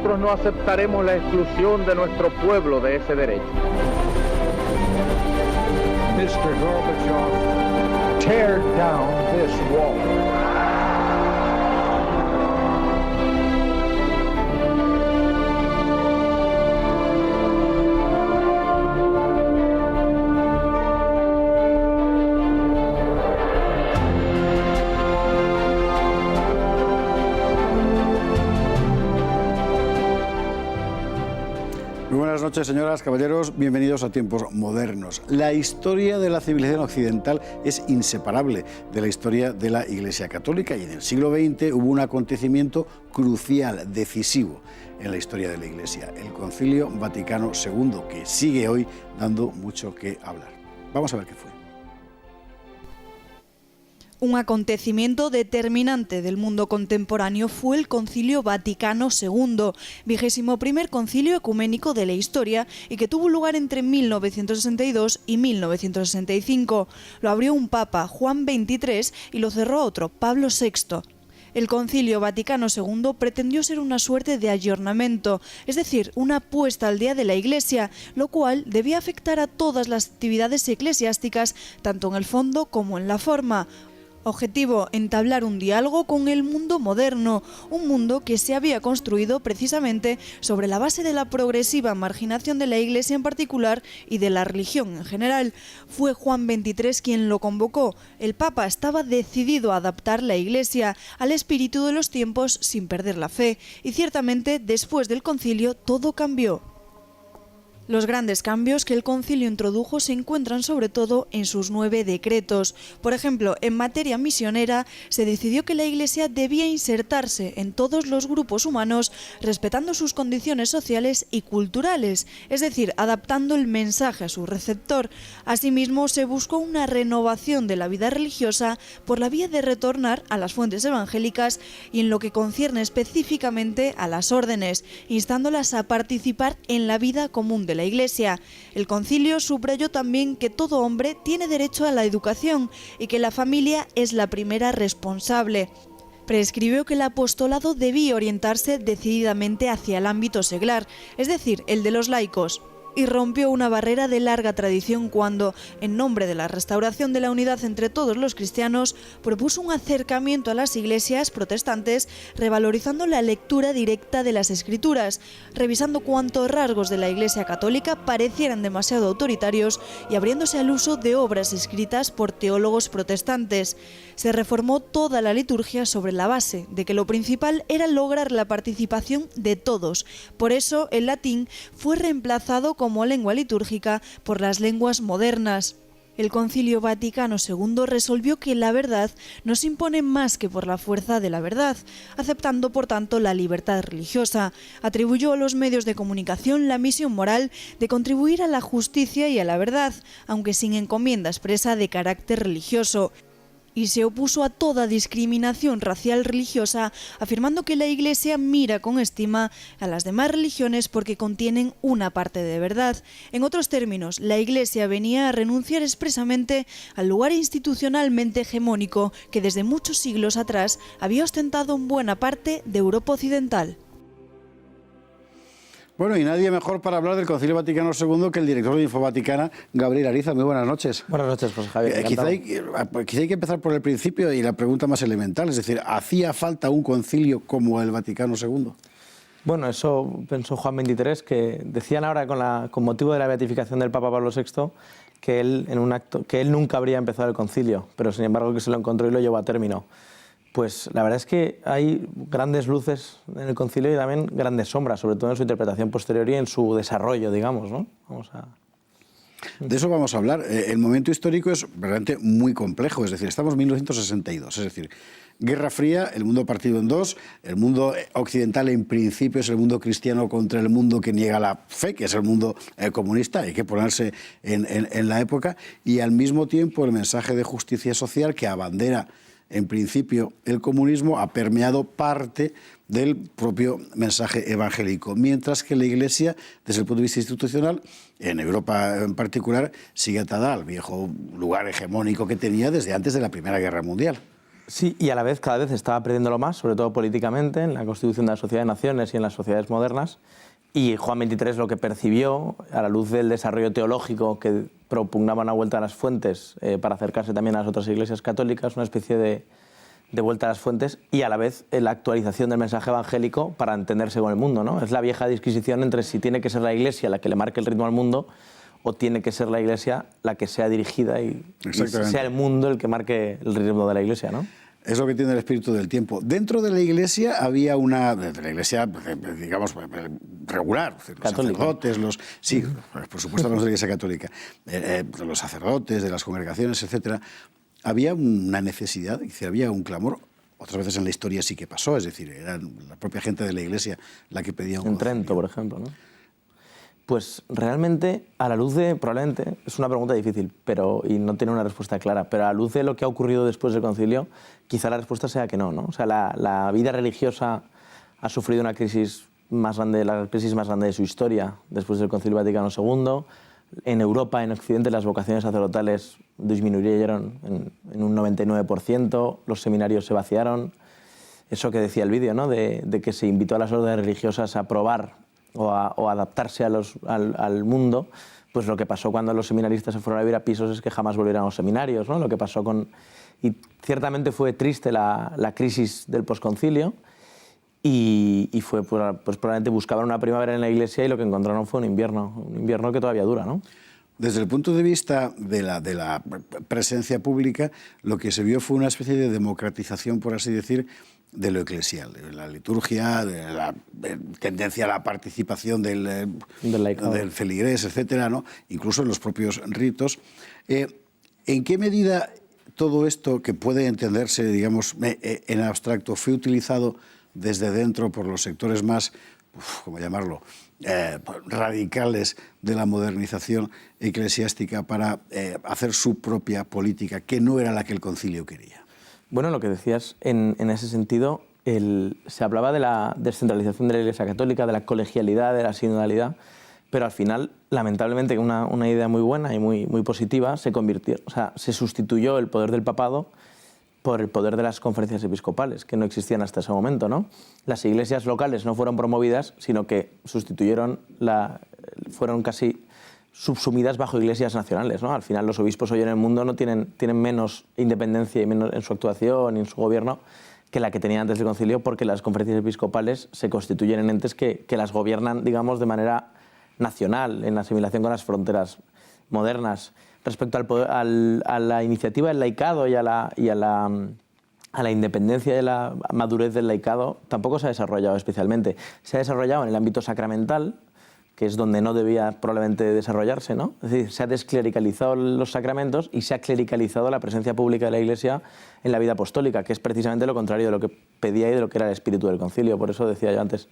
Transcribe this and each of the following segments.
nosotros no aceptaremos la exclusión de nuestro pueblo de ese derecho. Mr. Gorbachev, tear down this wall. Muy buenas noches, señoras, caballeros, bienvenidos a Tiempos Modernos. La historia de la civilización occidental es inseparable de la historia de la Iglesia Católica y en el siglo XX hubo un acontecimiento crucial, decisivo en la historia de la Iglesia, el Concilio Vaticano II, que sigue hoy dando mucho que hablar. Vamos a ver qué fue. Un acontecimiento determinante del mundo contemporáneo fue el Concilio Vaticano II, 21º concilio ecuménico de la historia y que tuvo lugar entre 1962 y 1965. Lo abrió un papa, Juan XXIII, y lo cerró otro, Pablo VI. El Concilio Vaticano II pretendió ser una suerte de ayornamiento, es decir, una puesta al día de la Iglesia, lo cual debía afectar a todas las actividades eclesiásticas, tanto en el fondo como en la forma. Objetivo, entablar un diálogo con el mundo moderno, un mundo que se había construido precisamente sobre la base de la progresiva marginación de la Iglesia en particular y de la religión en general. Fue Juan XXIII quien lo convocó. El Papa estaba decidido a adaptar la Iglesia al espíritu de los tiempos sin perder la fe, y ciertamente después del concilio todo cambió. Los grandes cambios que el concilio introdujo se encuentran sobre todo en sus 9 decretos. Por ejemplo, en materia misionera se decidió que la Iglesia debía insertarse en todos los grupos humanos respetando sus condiciones sociales y culturales, es decir, adaptando el mensaje a su receptor. Asimismo, se buscó una renovación de la vida religiosa por la vía de retornar a las fuentes evangélicas y en lo que concierne específicamente a las órdenes, instándolas a participar en la vida común de la Iglesia. El concilio subrayó también que todo hombre tiene derecho a la educación y que la familia es la primera responsable. Prescribió que el apostolado debía orientarse decididamente hacia el ámbito seglar, es decir, el de los laicos, y rompió una barrera de larga tradición cuando, en nombre de la restauración de la unidad entre todos los cristianos, propuso un acercamiento a las iglesias protestantes, revalorizando la lectura directa de las Escrituras, revisando cuántos rasgos de la Iglesia católica parecieran demasiado autoritarios y abriéndose al uso de obras escritas por teólogos protestantes. Se reformó toda la liturgia sobre la base de que lo principal era lograr la participación de todos. Por eso, el latín fue reemplazado como lengua litúrgica por las lenguas modernas. El Concilio Vaticano II resolvió que la verdad no se impone más que por la fuerza de la verdad, aceptando por tanto la libertad religiosa. Atribuyó a los medios de comunicación la misión moral de contribuir a la justicia y a la verdad, aunque sin encomienda expresa de carácter religioso. Y se opuso a toda discriminación racial religiosa, afirmando que la Iglesia mira con estima a las demás religiones porque contienen una parte de verdad. En otros términos, la Iglesia venía a renunciar expresamente al lugar institucionalmente hegemónico que desde muchos siglos atrás había ostentado en buena parte de Europa occidental. Bueno, y nadie mejor para hablar del Concilio Vaticano II que el director de Infovaticana, Gabriel Ariza. Muy buenas noches. Buenas noches, José Javier. Quizá hay que empezar por el principio y la pregunta más elemental, es decir, ¿hacía falta un concilio como el Vaticano II? Bueno, eso pensó Juan XXIII, que decían ahora con motivo de la beatificación del Papa Pablo VI que él, en un acto, que él nunca habría empezado el concilio, pero sin embargo que se lo encontró y lo llevó a término. Pues la verdad es que hay grandes luces en el concilio y también grandes sombras, sobre todo en su interpretación posterior y en su desarrollo, digamos, ¿no? De eso vamos a hablar. El momento histórico es realmente muy complejo, es decir, estamos en 1962, es decir, Guerra Fría, el mundo partido en dos, el mundo occidental en principio es el mundo cristiano contra el mundo que niega la fe, que es el mundo comunista, hay que ponerse en la época, y al mismo tiempo el mensaje de justicia social que abandera en principio el comunismo ha permeado parte del propio mensaje evangélico, mientras que la Iglesia, desde el punto de vista institucional, en Europa en particular, sigue atada al viejo lugar hegemónico que tenía desde antes de la Primera Guerra Mundial. Sí, y a la vez cada vez estaba perdiéndolo más, sobre todo políticamente, en la constitución de la Sociedad de Naciones y en las sociedades modernas. Y Juan XXIII lo que percibió, a la luz del desarrollo teológico que propugnaba una vuelta a las fuentes para acercarse también a las otras iglesias católicas, una especie de vuelta a las fuentes, y a la vez la actualización del mensaje evangélico para entenderse con el mundo, ¿no? Es la vieja disquisición entre si tiene que ser la Iglesia la que le marque el ritmo al mundo o tiene que ser la Iglesia la que sea dirigida y sea el mundo el que marque el ritmo de la Iglesia, ¿no? Es lo que tiene el espíritu del tiempo. Dentro de la Iglesia había una... De la Iglesia, digamos, regular. Los sacerdotes, sí, por supuesto hablamos de la Iglesia católica. Los sacerdotes, de las congregaciones, etcétera. Había una necesidad, había un clamor. Otras veces en la historia sí que pasó, es decir, era la propia gente de la Iglesia la que pedía un concilio. En Trento, por ejemplo, ¿no? Pues realmente, a la luz de, probablemente, es una pregunta difícil y no tiene una respuesta clara, pero a la luz de lo que ha ocurrido después del concilio, quizá la respuesta sea que no, ¿no? O sea, la vida religiosa ha sufrido una crisis más grande, la crisis más grande de su historia después del Concilio Vaticano II. En Europa, en Occidente, las vocaciones sacerdotales disminuyeron en un 99%, los seminarios se vaciaron. Eso que decía el vídeo, ¿no? De que se invitó a las órdenes religiosas a probar o adaptarse al mundo, pues lo que pasó cuando los seminaristas se fueron a vivir a pisos es que jamás volvieron a los seminarios, ¿no? Lo que pasó y ciertamente fue triste la crisis del posconcilio y fue, pues probablemente buscaban una primavera en la Iglesia y lo que encontraron fue un invierno que todavía dura, ¿no? Desde el punto de vista de la presencia pública, lo que se vio fue una especie de democratización, por así decir, de lo eclesial, de la liturgia, de la tendencia a la participación del feligrés, etcétera, ¿no? Incluso en los propios ritos. ¿En qué medida todo esto, que puede entenderse, digamos, en abstracto, fue utilizado desde dentro por los sectores más, ¿cómo llamarlo?, radicales de la modernización eclesiástica para hacer su propia política, que no era la que el concilio quería? Bueno, lo que decías, en ese sentido, se hablaba de la descentralización de la Iglesia Católica, de la colegialidad, de la sinodalidad, pero al final, lamentablemente, una idea muy buena y muy positiva se sustituyó el poder del papado por el poder de las conferencias episcopales, que no existían hasta ese momento, ¿no? Las iglesias locales no fueron promovidas, sino que fueron casi subsumidas bajo iglesias nacionales, ¿no? Al final los obispos hoy en el mundo no tienen menos independencia y menos en su actuación y en su gobierno que la que tenían antes del concilio, porque las conferencias episcopales se constituyen en entes que las gobiernan, digamos, de manera nacional, en asimilación con las fronteras modernas. Respecto a la iniciativa del laicado y a la independencia y la madurez del laicado, tampoco se ha desarrollado especialmente. Se ha desarrollado en el ámbito sacramental, que es donde no debía probablemente desarrollarse, ¿no? Es decir, se ha desclericalizado los sacramentos y se ha clericalizado la presencia pública de la Iglesia en la vida apostólica, que es precisamente lo contrario de lo que pedía y de lo que era el espíritu del concilio. Por eso decía yo antes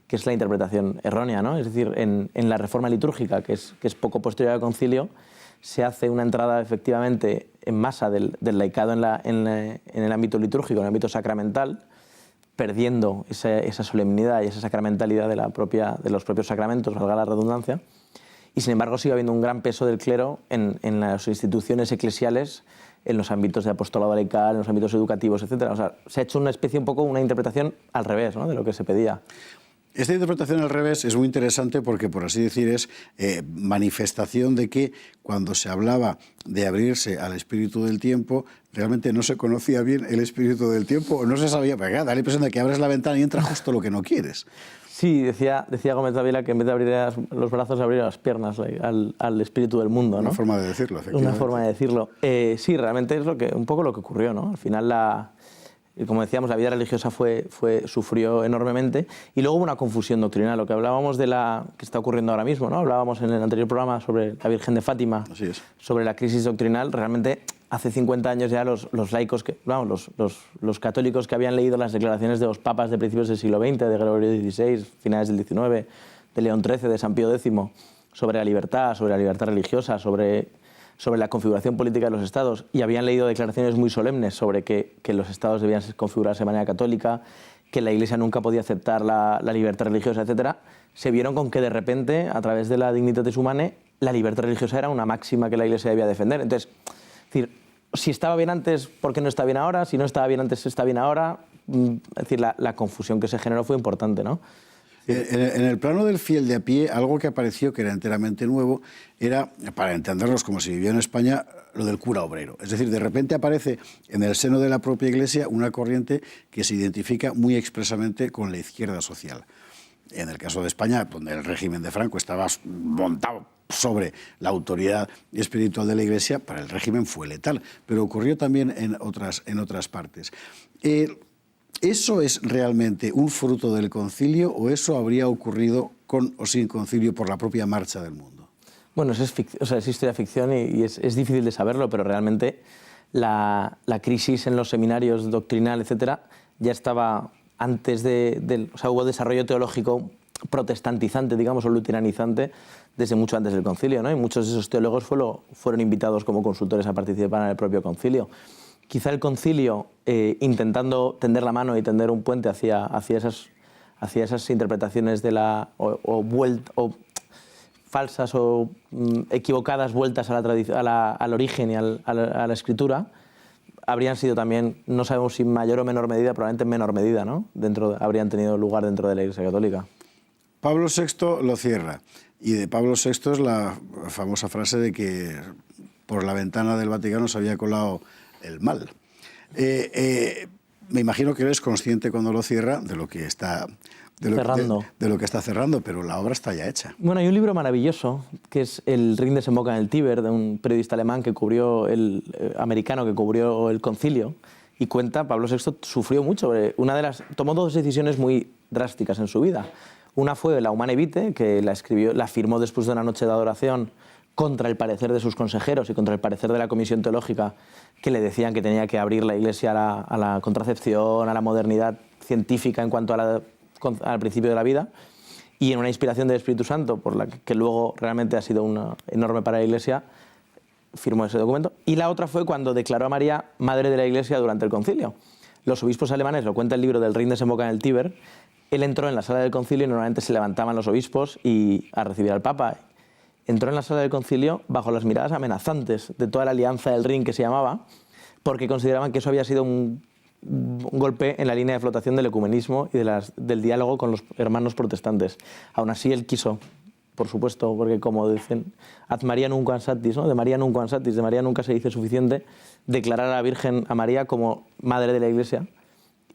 que es la interpretación errónea, ¿no? Es decir, en la reforma litúrgica, que es poco posterior al concilio, se hace una entrada efectivamente en masa del laicado en el ámbito litúrgico, en el ámbito sacramental, perdiendo esa solemnidad y esa sacramentalidad de los propios sacramentos, valga la redundancia, y sin embargo sigue habiendo un gran peso del clero en las instituciones eclesiales, en los ámbitos de apostolado laical, en los ámbitos educativos, etc. O sea, se ha hecho una interpretación al revés, ¿no?, de lo que se pedía. Esta interpretación al revés es muy interesante porque, por así decir, es manifestación de que cuando se hablaba de abrirse al espíritu del tiempo, realmente no se conocía bien el espíritu del tiempo, o no se sabía, porque da la impresión de que abres la ventana y entra justo lo que no quieres. Sí, decía Gómez Dávila que en vez de abrir los brazos, abrir las piernas al espíritu del mundo, ¿no? Una forma de decirlo, efectivamente. Una forma de decirlo. Sí, realmente es un poco lo que ocurrió, ¿no? Al final como decíamos, la vida religiosa sufrió enormemente y luego hubo una confusión doctrinal. Lo que hablábamos que está ocurriendo ahora mismo, ¿no? Hablábamos en el anterior programa sobre la Virgen de Fátima, sobre la crisis doctrinal. Realmente, hace 50 años ya los laicos, los católicos que habían leído las declaraciones de los papas de principios del siglo XX, de Gregorio XVI, finales del XIX, de León XIII, de San Pío X, sobre la libertad religiosa, sobre la configuración política de los estados, y habían leído declaraciones muy solemnes sobre que los estados debían configurarse de manera católica, que la Iglesia nunca podía aceptar la libertad religiosa, etc., se vieron con que de repente, a través de la Dignitatis Humanae, la libertad religiosa era una máxima que la Iglesia debía defender. Entonces, si estaba bien antes, ¿por qué no está bien ahora? Si no estaba bien antes, ¿está bien ahora? Es decir, la confusión que se generó fue importante, ¿no? En el plano del fiel de a pie, algo que apareció que era enteramente nuevo era, para entendernos como se vivió en España, lo del cura obrero. Es decir, de repente aparece en el seno de la propia Iglesia una corriente que se identifica muy expresamente con la izquierda social. En el caso de España, donde el régimen de Franco estaba montado sobre la autoridad espiritual de la Iglesia, para el régimen fue letal, pero ocurrió también en otras partes. ¿Eso es realmente un fruto del concilio o eso habría ocurrido con o sin concilio por la propia marcha del mundo? Bueno, es historia ficción y es difícil de saberlo, pero realmente la crisis en los seminarios doctrinal, etcétera, ya estaba antes o sea, hubo desarrollo teológico protestantizante, digamos, o luteranizante desde mucho antes del concilio, ¿no? Y muchos de esos teólogos fueron invitados como consultores a participar en el propio concilio. Quizá el concilio, intentando tender la mano y tender un puente hacia esas interpretaciones de o falsas o equivocadas vueltas al origen y a la escritura, habrían sido también, no sabemos si en mayor o menor medida, probablemente en menor medida, ¿no? Habrían tenido lugar dentro de la Iglesia Católica. Pablo VI lo cierra, y de Pablo VI es la famosa frase de que por la ventana del Vaticano se había colado el mal. Me imagino que eres consciente cuando lo cierra de lo que está cerrando, pero la obra está ya hecha. Bueno, hay un libro maravilloso que es El Rin desemboca en el Tíber, de un periodista alemán americano que cubrió el concilio, y cuenta, Pablo VI sufrió mucho. Tomó dos decisiones muy drásticas en su vida. Una fue la Humane Vitae, que la firmó después de una noche de adoración contra el parecer de sus consejeros y contra el parecer de la Comisión Teológica, que le decían que tenía que abrir la Iglesia a la contracepción, a la modernidad científica en cuanto al principio de la vida, y en una inspiración del Espíritu Santo, por la que luego realmente ha sido enorme para la Iglesia, firmó ese documento. Y la otra fue cuando declaró a María Madre de la Iglesia durante el concilio. Los obispos alemanes, lo cuenta el libro del Rin desemboca en el Tíber, él entró en la sala del concilio y normalmente se levantaban los obispos a recibir al Papa. Entró en la sala del concilio bajo las miradas amenazantes de toda la alianza del Rin, que se llamaba, porque consideraban que eso había sido un golpe en la línea de flotación del ecumenismo y del diálogo con los hermanos protestantes. Aún así, él quiso, por supuesto, porque como dicen, ad Maria nunquam satis, ¿no? De María nunquam satis, de María nunca se dice suficiente, declarar a la Virgen, a María, como madre de la Iglesia.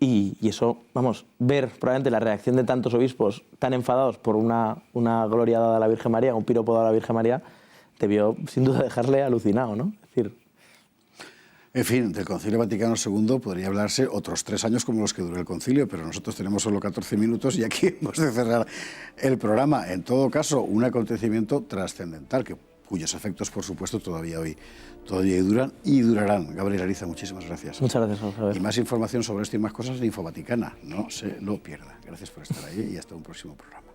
Y eso, vamos, ver probablemente la reacción de tantos obispos tan enfadados por una gloria dada a la Virgen María, un piropo dado a la Virgen María, debió sin duda dejarle alucinado, ¿no? Es decir, en fin, del Concilio Vaticano II podría hablarse otros 3 años como los que duró el concilio, pero nosotros tenemos solo 14 minutos y aquí hemos de cerrar el programa. En todo caso, un acontecimiento trascendental, cuyos efectos, por supuesto, todavía duran y durarán. Gabriel Ariza, muchísimas gracias. Muchas gracias, Javier. Y más información sobre esto y más cosas en Infovaticana. No se lo pierda. Gracias por estar ahí y hasta un próximo programa.